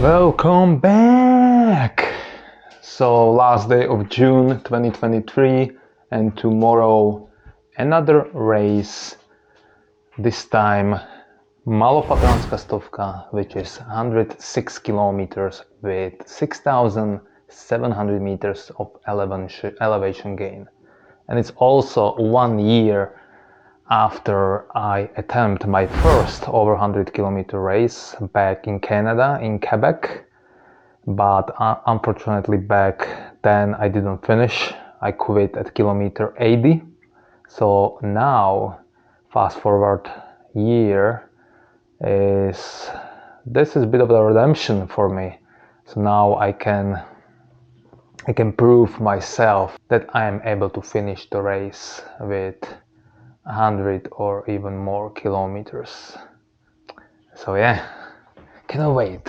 Welcome back! So last day of June 2023 and tomorrow another race, this time Malofatranska Stovka, which is 106 kilometers with 6,700 meters of elevation gain. And it's also 1 year after I attempt my first over 100 kilometer race back in Canada, in Quebec. But unfortunately back then I didn't finish. I quit at kilometer 80. So now, fast forward year, this is a bit of a redemption for me. So now I can prove myself that I am able to finish the race with 100 or even more kilometers. So yeah, cannot wait.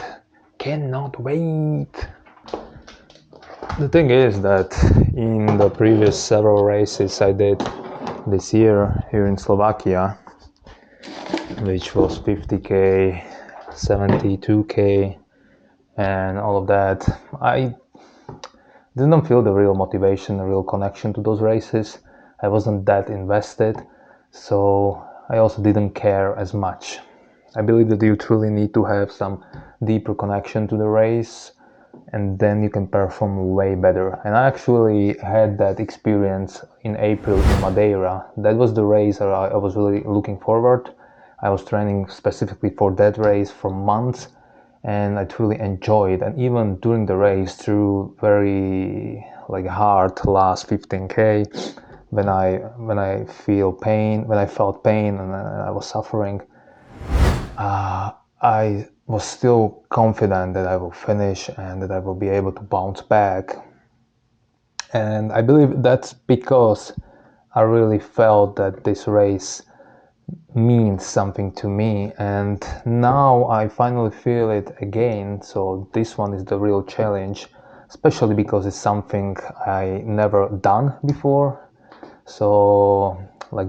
The thing is that in the previous several races I did this year here in Slovakia, which was 50k, 72k and all of that, I didn't feel the real motivation, the real connection to those races. I wasn't that invested, so I also didn't care as much. I believe that you truly need to have some deeper connection to the race, and then you can perform way better. And I actually had that experience in April in Madeira. That was the race I was really looking forward. I was training specifically for that race for months, and I truly enjoyed. And even during the race, through very hard last 15k, when I felt pain and I was suffering, I was still confident that I will finish and that I will be able to bounce back. And I believe that's because I really felt that this race means something to me, and now I finally feel it again. So this one is the real challenge, especially because it's something I never done before. So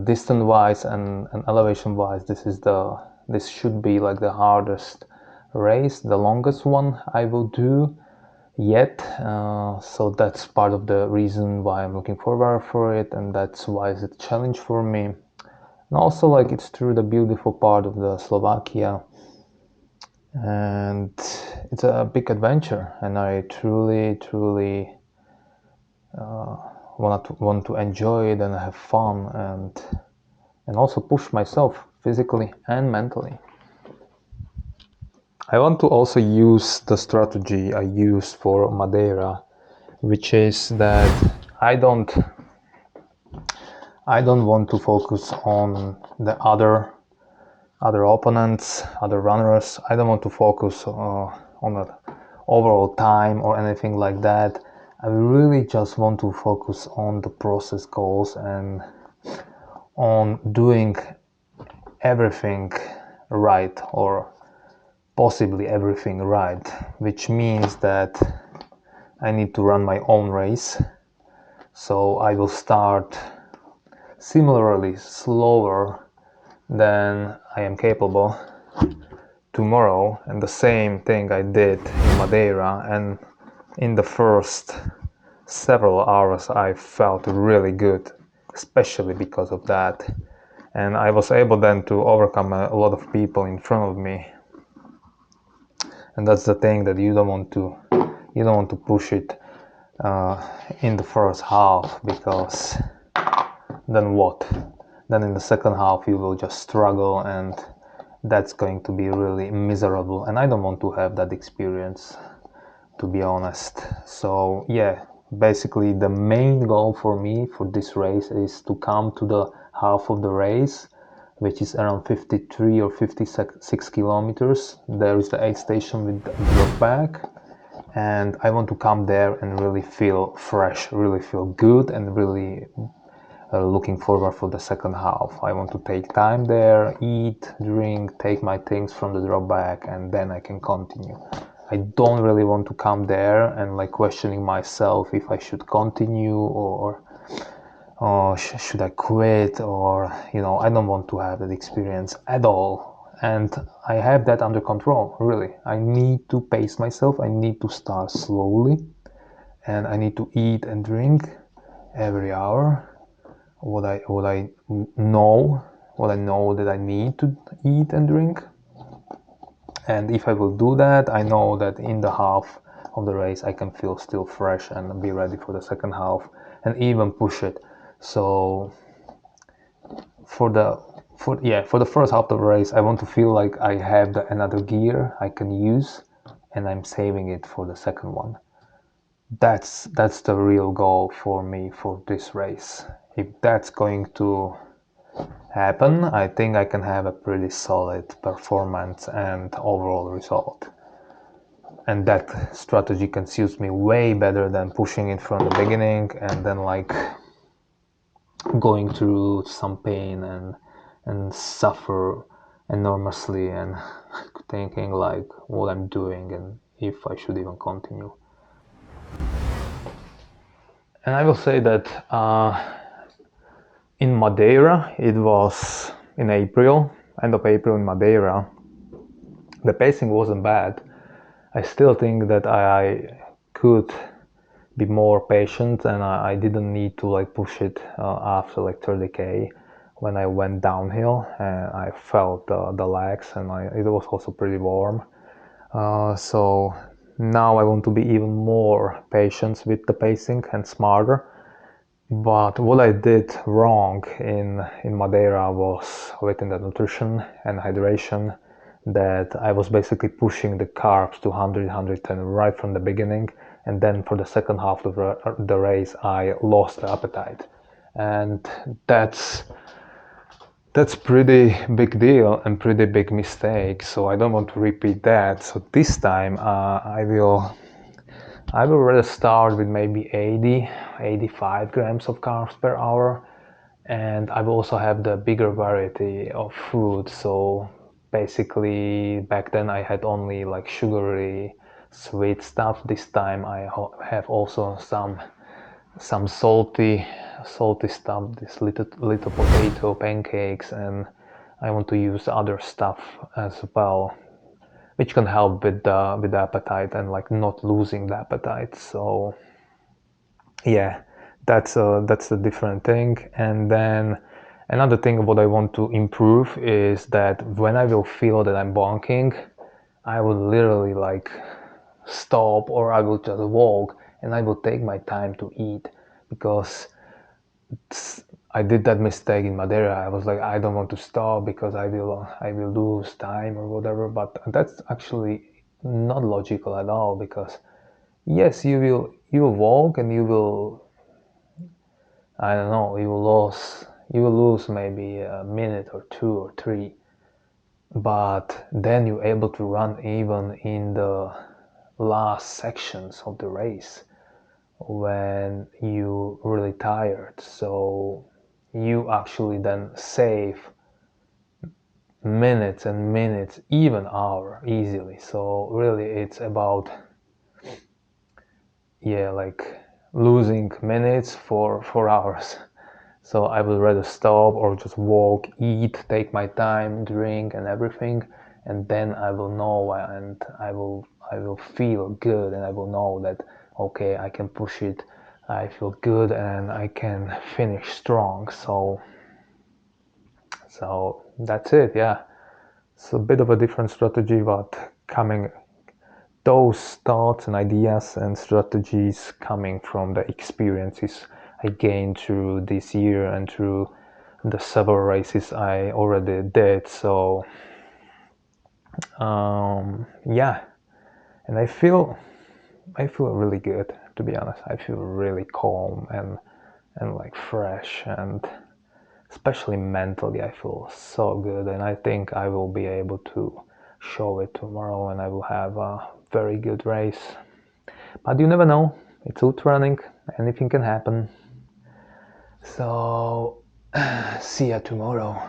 distance wise and elevation wise, this should be the hardest race, the longest one I will do yet. So that's part of the reason why I'm looking forward for it, and that's why it's a challenge for me. And also it's through the beautiful part of the Slovakia, and it's a big adventure, and I truly want to enjoy it and have fun and also push myself physically and mentally. I want to also use the strategy I used for Madeira, which is that I don't want to focus on the other opponents, other runners. I don't want to focus on the overall time or anything like that. I really just want to focus on the process goals and on doing everything right, or possibly everything right, which means that I need to run my own race. So I will start similarly slower than I am capable tomorrow, and the same thing I did in Madeira. And in the first several hours I felt really good, especially because of that, and I was able then to overcome a lot of people in front of me. And that's the thing, that you don't want to push it in the first half, because then what? Then in the second half you will just struggle, and that's going to be really miserable, and I don't want to have that experience, to be honest. So yeah, basically the main goal for me for this race is to come to the half of the race, which is around 53 or 56 kilometers. There is the aid station with the drop back, and I want to come there and really feel fresh, really feel good, and really looking forward for the second half. I want to take time there, eat, drink, take my things from the drop back, and then I can continue. I don't really want to come there and questioning myself if I should continue or should I quit, or I don't want to have that experience at all. and I have that under control. Really, I need to pace myself. I need to start slowly, and I need to eat and drink every hour what I know that I need to eat and drink. And if I will do that, I know that in the half of the race I can feel still fresh and be ready for the second half and even push it. So for the first half of the race, I want to feel like I have another gear I can use, and I'm saving it for the second one. That's the real goal for me for this race. If that's going to happen, I think I can have a pretty solid performance and overall result. And that strategy can suit me way better than pushing it from the beginning and then like going through some pain and suffer enormously and thinking like what I'm doing and if I should even continue. And I will say that in Madeira, it was in April, end of April in Madeira, the pacing wasn't bad. I still think that I could be more patient and I didn't need to like push it after like 30k when I went downhill, and I felt the legs, and it was also pretty warm. So now I want to be even more patient with the pacing and smarter. But what I did wrong in Madeira was within the nutrition and hydration, that I was basically pushing the carbs to 100, 110 right from the beginning, and then for the second half of the race I lost the appetite, and that's pretty big deal and pretty big mistake. So I don't want to repeat that. So this time I will rather start with maybe 85 grams of carbs per hour, and I will also have the bigger variety of food. So basically back then I had only like sugary sweet stuff. This time I have also some salty stuff, this little potato pancakes, and I want to use other stuff as well, which can help with the appetite and like not losing the appetite. So yeah, that's a different thing. And then another thing what I want to improve is that when I will feel that I'm bonking, I will literally like stop, or I will just walk and I will take my time to eat, because I did that mistake in Madeira. I was like, I don't want to stop because I will lose time or whatever. But that's actually not logical at all, because yes, you will walk and you will, I don't know, you will lose maybe a minute or 2 or 3, but then you're able to run even in the last sections of the race when you really tired. So you actually then save minutes and minutes, even hour easily. So really it's about like losing minutes for hours. So I would rather stop or just walk, eat, take my time, drink and everything, and then I will know, and I will feel good, and I will know that okay, I can push it, I feel good, and I can finish strong. So that's it. Yeah, it's a bit of a different strategy, but those thoughts and ideas and strategies coming from the experiences I gained through this year and through the several races I already did. So yeah, and I feel really good, to be honest. I feel really calm and like fresh, and especially mentally I feel so good, and I think I will be able to show it tomorrow, and I will have a very good race. But you never know, it's ultra running, anything can happen. So see ya tomorrow.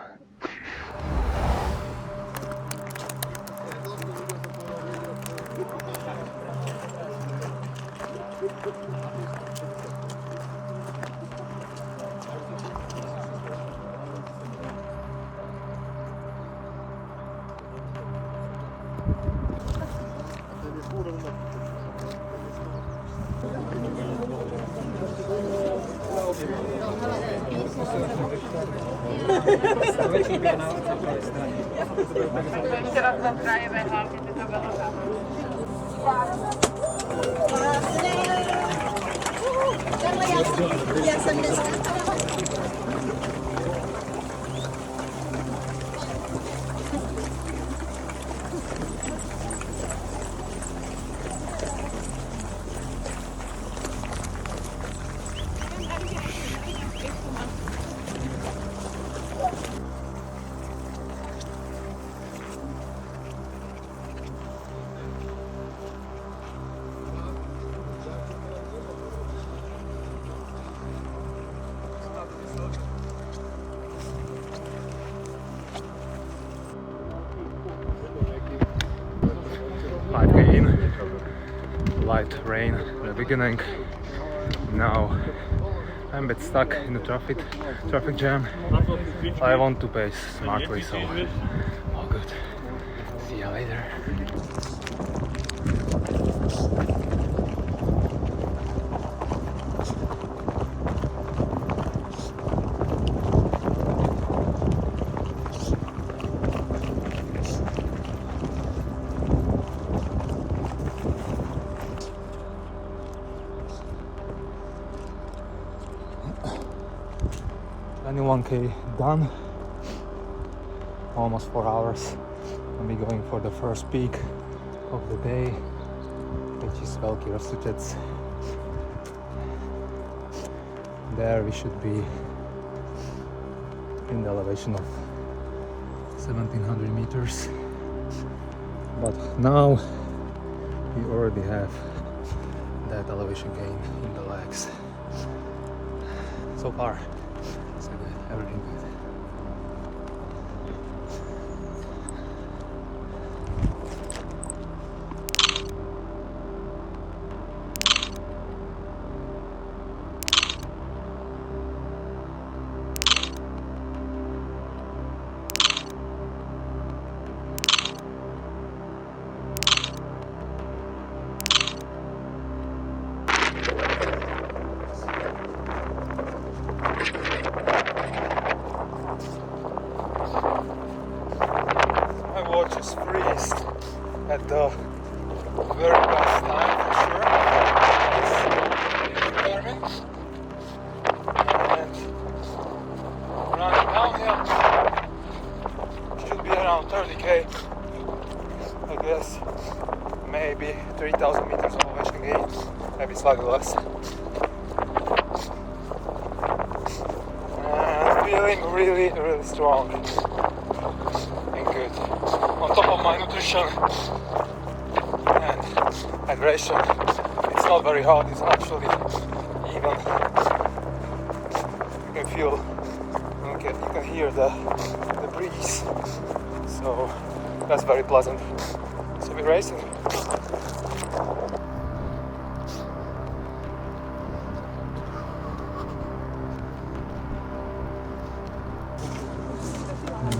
Ještě raz zatrajeme hlavně, že to bylo tam. Já jsem dneska. Light gain, light rain in the beginning. Now I'm a bit stuck in the traffic jam. I want to pace smartly, so all good. See you later. K done, almost 4 hours. I'll be going for the first peak of the day, which is Velký. There we should be in the elevation of 1700 meters, but now we already have that elevation gain in the legs. So far so good, everything good. Just freezed at the very last time for sure. And running downhill should be around 30k, I guess. Maybe 3,000 meters of elevation gain, maybe slightly less. And feeling really strong and good. On top of my nutrition and hydration, it's not very hot, it's actually even, you can feel, you can hear the breeze, so that's very pleasant. So we're racing.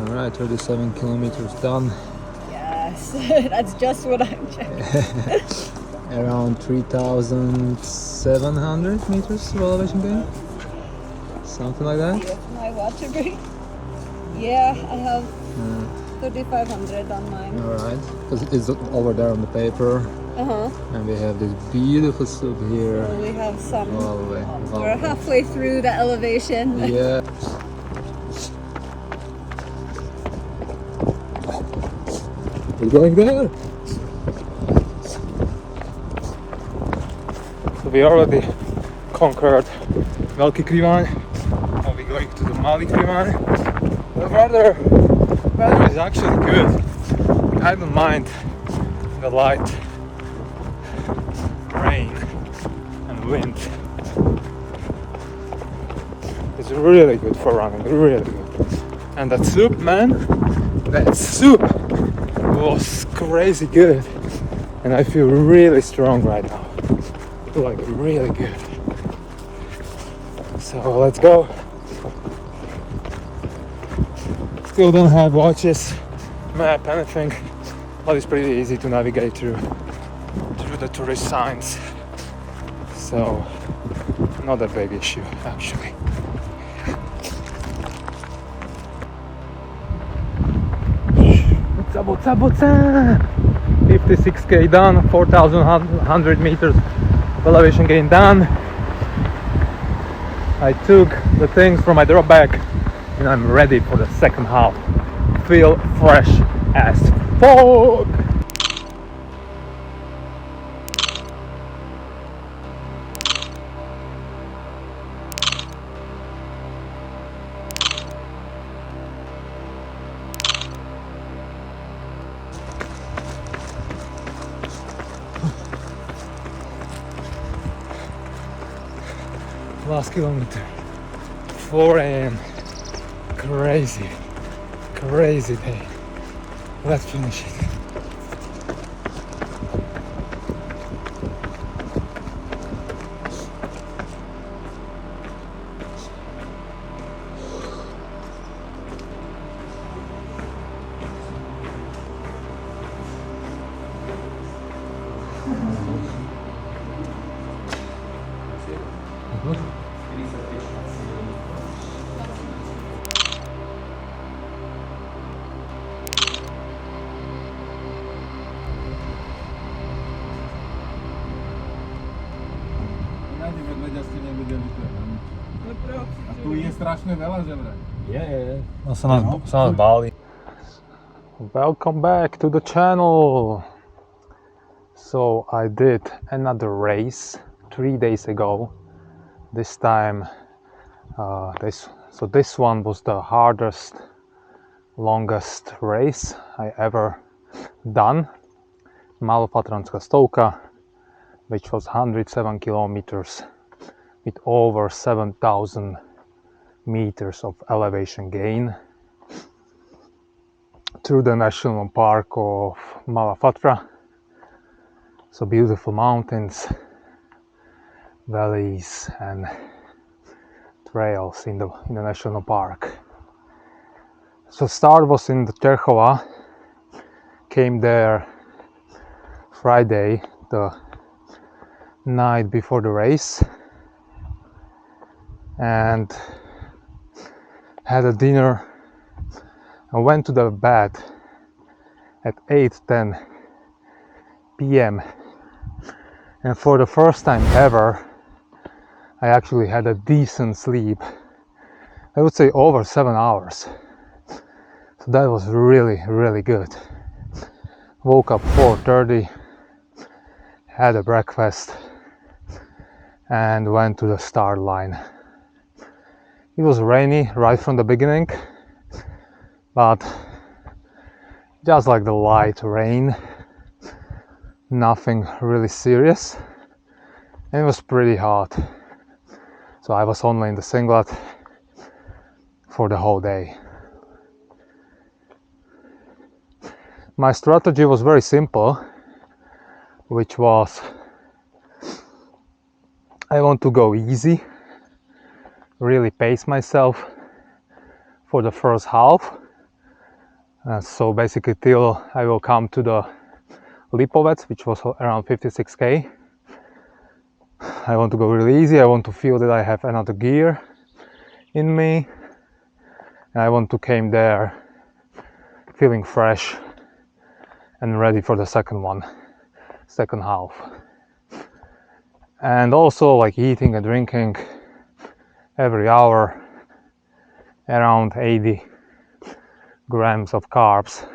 Alright, 37 kilometers done. Yes, that's just what I'm checking. Around 3,700 meters of elevation gain? Something like that? Here's my water break. Yeah, I have 3,500 on mine. Alright, because it's over there on the paper. And we have this beautiful slope here. So we have some. All the way. We're halfway through the elevation. Yeah. We're going there. So we already conquered Velký Krivaň. Now we're going to the Malý Krivaň. The weather is actually good. I don't mind the light rain and wind. It's really good for running, really good. And that soup, man, that soup was crazy good. And I feel really strong right now. Like really good. So let's go. Still don't have watches, map, anything, but it's pretty easy to navigate through. through the tourist signs. So not a big issue actually. What's up, what's up? 56k done, 4,100 meters of elevation gain done. I took the things from my drop bag and I'm ready for the second half. Feel fresh as fuck! Last kilometer, 4 a.m. Crazy day. Let's finish it. A tu je strašne veľa, že vraj? Je. Sa nás báli. Welcome back to the channel. So I did another race 3 days ago. This time, this one was the hardest, longest race I ever done. Malofatranska Stovka, which was 107 kilometers with over 7,000 meters of elevation gain through the national park of Malafatra. So beautiful mountains, valleys and trails in the national park. So start was in the Terchova. Came there Friday, the night before the race, and had a dinner and went to the bed at 8:10 p.m. and for the first time ever I actually had a decent sleep. I would say over 7 hours. So that was really good. Woke up 4:30, had a breakfast and went to the start line. It was rainy right from the beginning, but just like the light rain, nothing really serious, and it was pretty hot. So I was only in the singlet for the whole day. My strategy was very simple, which was I want to go easy, really pace myself for the first half. So basically till I will come to the Lipovets, which was around 56k. I want to go really easy. I want to feel that I have another gear in me. And I want to come there feeling fresh and ready for the second half. And also like eating and drinking every hour around 80 grams of carbs.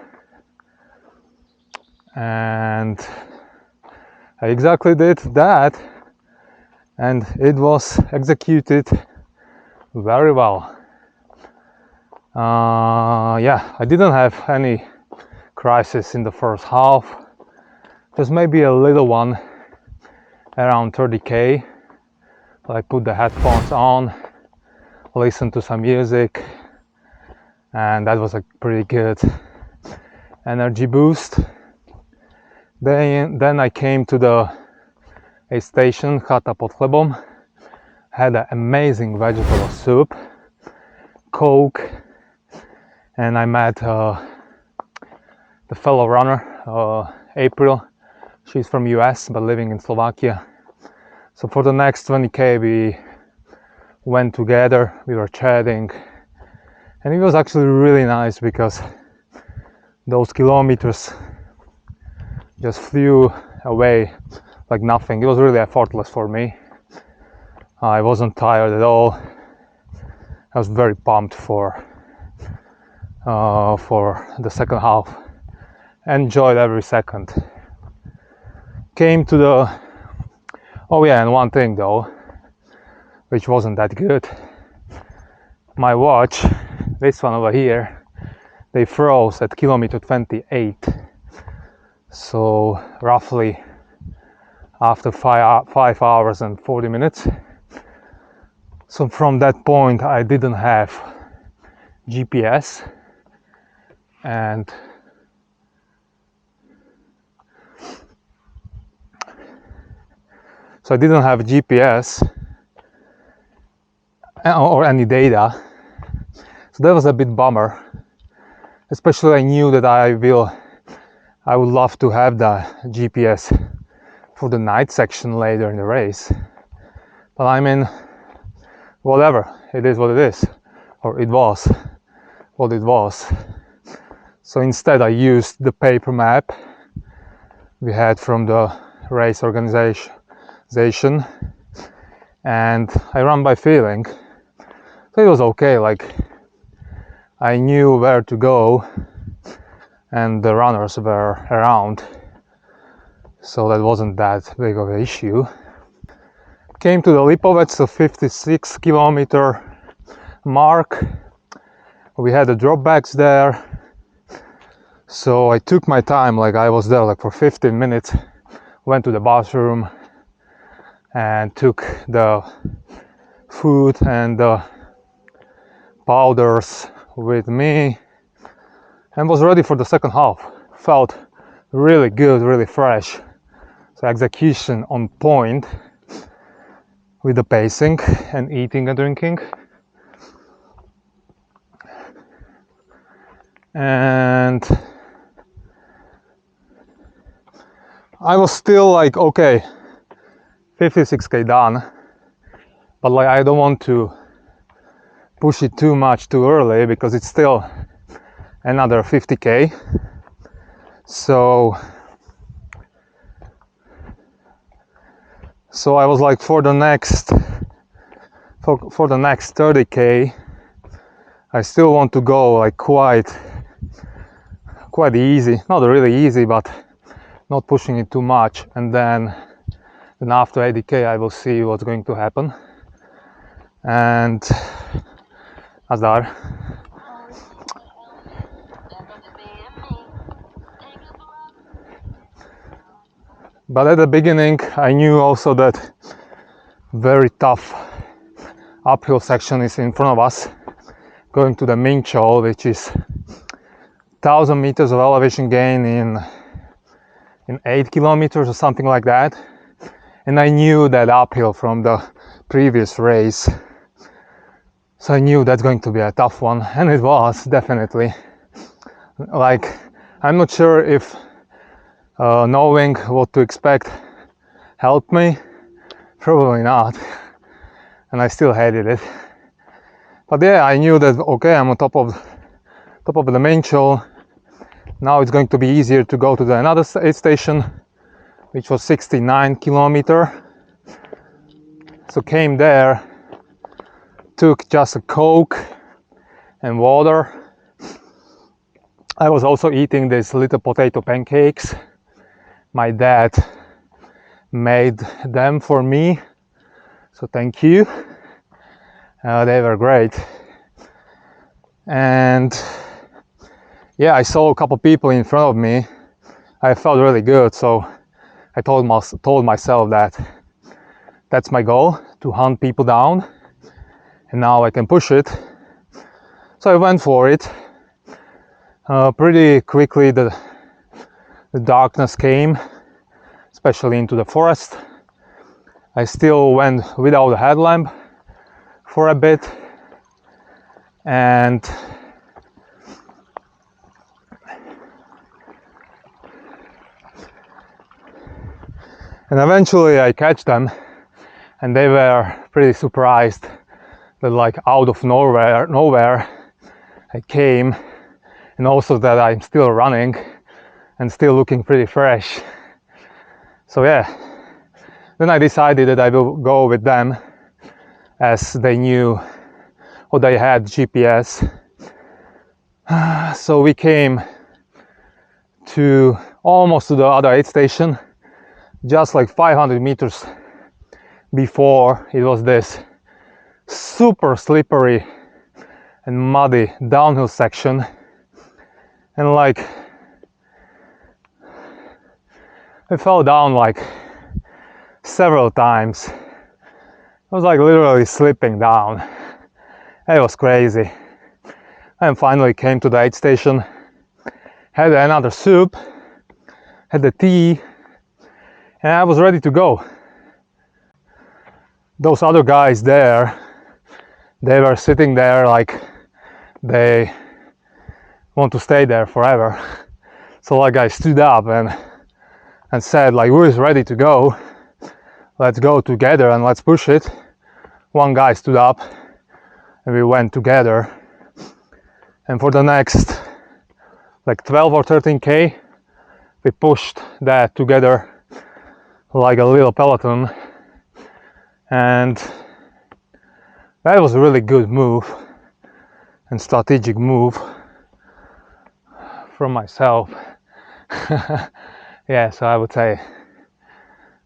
And I exactly did that, and it was executed very well. Yeah, I didn't have any crisis in the first half, just maybe a little one around 30k. I put the headphones on, listened to some music, and that was a pretty good energy boost. Then I came to the aid station, Chata pod chlebom, had an amazing vegetable soup, Coke, and I met the fellow runner, April, She's from US but living in Slovakia. So for the next 20k we went together, we were chatting, and it was actually really nice because those kilometers just flew away like nothing. It was really effortless for me. I wasn't tired at all. I was very pumped for the second half. Enjoyed every second. Came to the... Oh yeah, and one thing though, which wasn't that good. My watch, this one over here, they froze at kilometer 28. So roughly after 5 hours and 40 minutes. So from that point I didn't have GPS, and so I didn't have GPS or any data. So that was a bit bummer. Especially I knew that I would love to have the GPS for the night section later in the race. But I mean, whatever, it is what it is. Or it was what it was. So instead I used the paper map we had from the race organization, and I ran by feeling. So it was okay, like I knew where to go and the runners were around, so that wasn't that big of an issue. Came to the Lipovets, so 56 kilometer mark. We had the dropbacks there, so I took my time, like I was there like for 15 minutes, went to the bathroom and took the food and the powders with me and was ready for the second half. Felt really good, really fresh. So execution on point with the pacing and eating and drinking. And I was still like, okay, 56k done, but like I don't want to push it too much too early because it's still another 50k. So I was like, for the next 30k I still want to go like quite easy, not really easy, but not pushing it too much, and then after 80k I will see what's going to happen. And Azdar. But at the beginning I knew also that very tough uphill section is in front of us, going to the Minchol, which is 1000 meters of elevation gain in 8 kilometers or something like that. And I knew that uphill from the previous race, so I knew that's going to be a tough one, and it was definitely. Like, I'm not sure if knowing what to expect helped me. Probably not, and I still hated it. But yeah, I knew that okay, I'm on top of the main show. Now it's going to be easier to go to the another aid station, which was 69 kilometer. So came there, took just a Coke and water. I was also eating these little potato pancakes. My dad made them for me, so thank you. They were great. And yeah, I saw a couple people in front of me. I felt really good, so I told myself that that's my goal, to hunt people down, and now I can push it. So I went for it. Pretty quickly the darkness came, especially into the forest. I still went without a headlamp for a bit, and And eventually I catch them, and they were pretty surprised that like out of nowhere I came, and also that I'm still running and still looking pretty fresh. So yeah, then I decided that I will go with them, as they knew, or they had GPS. So we came to almost to the other aid station, just like 500 meters before. It was this super slippery and muddy downhill section, and like I fell down like several times. I was like literally slipping down. It was crazy. And finally came to the aid station, had another soup, had the tea, and I was ready to go. Those other guys there, they were sitting there like they want to stay there forever. So like I stood up and said like, who is ready to go? Let's go together and let's push it. One guy stood up and we went together. And for the next like 12 or 13k, we pushed that together like a little peloton. And that was a really good move and strategic move from myself. Yeah, so I would say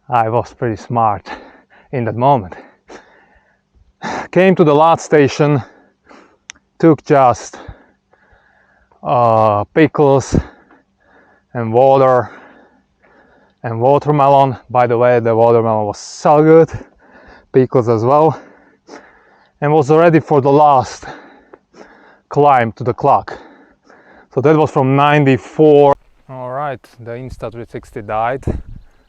I was pretty smart in that moment. Came to the last station, took just pickles and water and watermelon. By the way, the watermelon was so good, pickles as well, and was ready for the last climb to the clock. So that was from 94. All right, the Insta 360 died,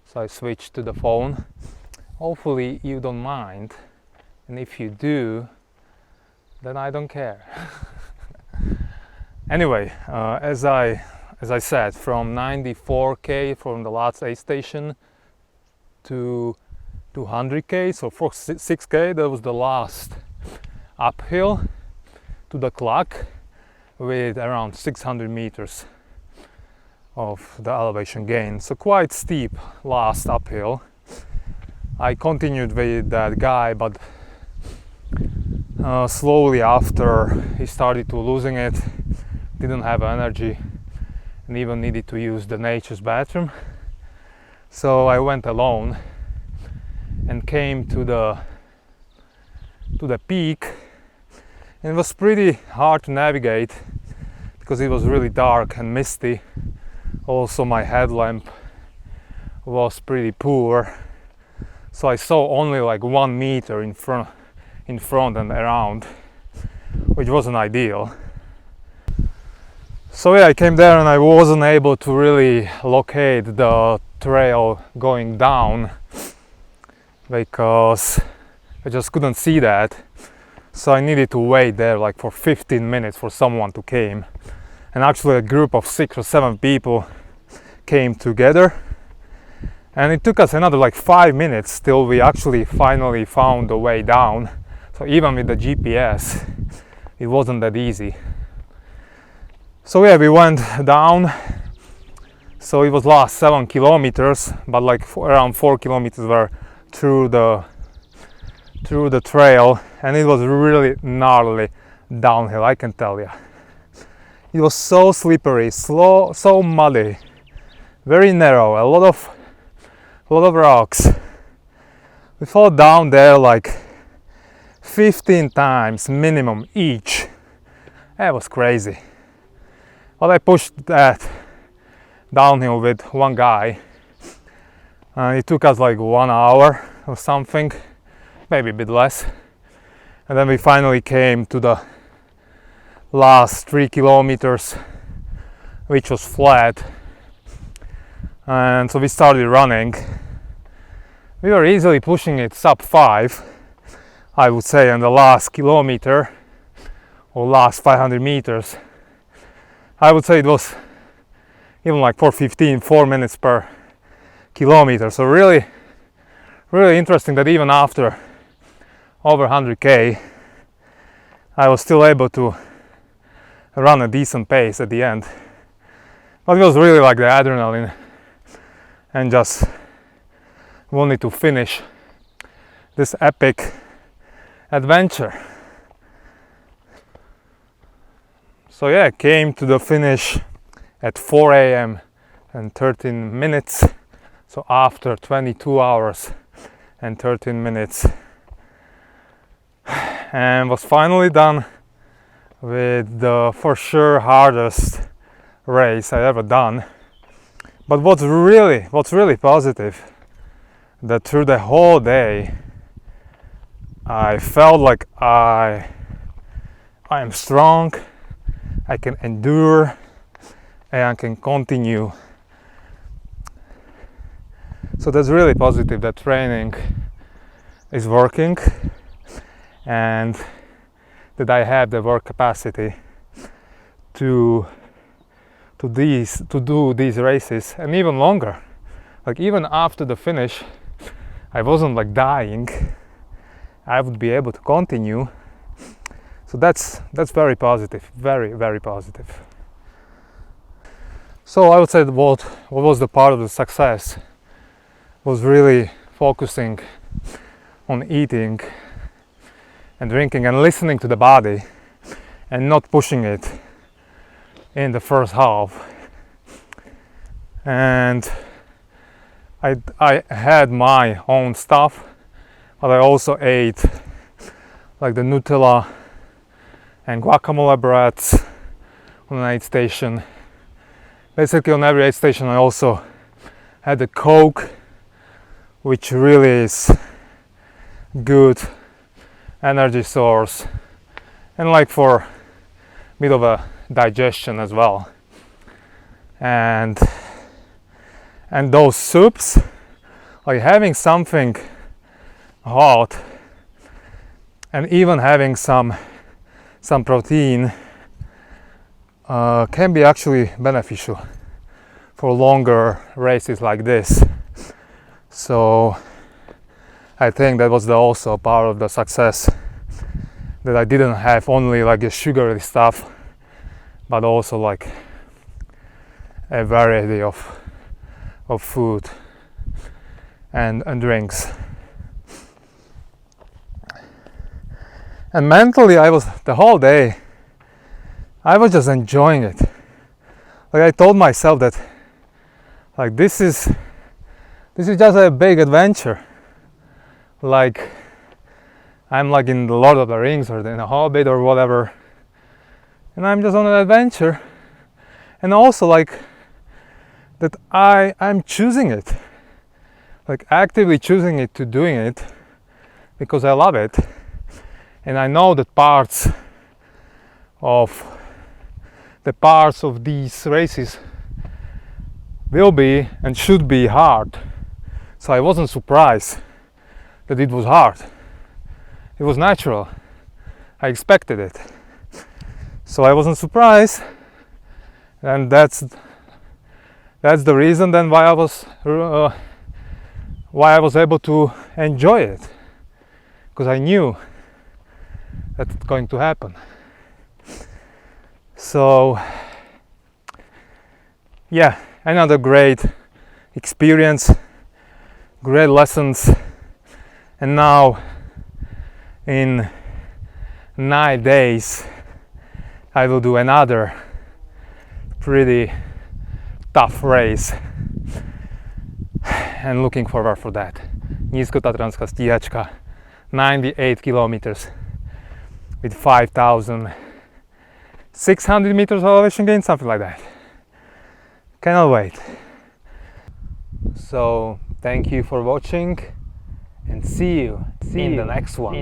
so I switched to the phone. Hopefully you don't mind, and if you do, then I don't care. Anyway, as I said, from 94k from the last aid station to 200k, so for 6k, that was the last uphill to the clock, with around 600 meters of the elevation gain. So quite steep last uphill. I continued with that guy, but slowly after he started to losing it, didn't have energy, and even needed to use the nature's bathroom. So I went alone and came to the peak, and it was pretty hard to navigate because it was really dark and misty. Also my headlamp was pretty poor, so I saw only like 1 meter in front and around, which wasn't ideal. So yeah, I came there and I wasn't able to really locate the trail going down because I just couldn't see that. So I needed to wait there like for 15 minutes for someone to come. And actually a group of 6 or 7 people came together, and it took us another like 5 minutes till we actually finally found the way down. So even with the GPS, it wasn't that easy. So yeah, we went down. So it was last 7 kilometers, but like around 4 kilometers were through the trail, and it was really gnarly downhill, I can tell you. It was so slippery, slow, so muddy, very narrow, a lot of rocks. We fell down there like 15 times minimum each. That was crazy. But I pushed that downhill with one guy. It took us like 1 hour or something, maybe a bit less. And then we finally came to the last 3 kilometers, which was flat. And so we started running. We were easily pushing it sub 5, I would say, in the last kilometer or last 500 meters. I would say it was even like 4:15, 4 minutes per kilometer. So really really interesting that even after over 100k, I was still able to run a decent pace at the end. But it was really like the adrenaline and just wanted to finish this epic adventure. So yeah, I came to the finish at 4 a.m. and 13 minutes. So after 22 hours and 13 minutes. And was finally done with the for sure hardest race I ever done. But what's really positive, that through the whole day I felt like I am strong, I can endure, and I can continue. So that's really positive that training is working and that I have the work capacity to do these races and even longer. Like even after the finish, I wasn't like dying. I would be able to continue. So that's very positive, very positive. So I would say what was the part of the success was really focusing on eating and drinking and listening to the body and not pushing it in the first half. And I had my own stuff, but I also ate like the Nutella and guacamole breads on an aid station. Basically on every aid station I also had the Coke, which really is good energy source and like for a bit of a digestion as well. And those soups, like having something hot and even having some protein can be actually beneficial for longer races like this. So I think that was also part of the success, that I didn't have only like the sugary stuff, but also like a variety of food and drinks. And mentally, the whole day I was just enjoying it. Like I told myself that like this is just a big adventure. Like I'm like in the Lord of the Rings or in a Hobbit or whatever, and I'm just on an adventure. And also like that I'm choosing it, like actively choosing it to doing it because I love it. And I know that parts of these races will be and should be hard. So I wasn't surprised that it was hard. It was natural. I expected it. So I wasn't surprised, and that's the reason then why I was able to enjoy it, because I knew that it's going to happen. So yeah, another great experience, great lessons, and now in 9 days I will do another pretty tough race and looking forward for that. Nízkotatranska stíhačka, 98 kilometers with 5,600 meters elevation gain, something like that. Cannot wait. So thank you for watching and see you in the next one.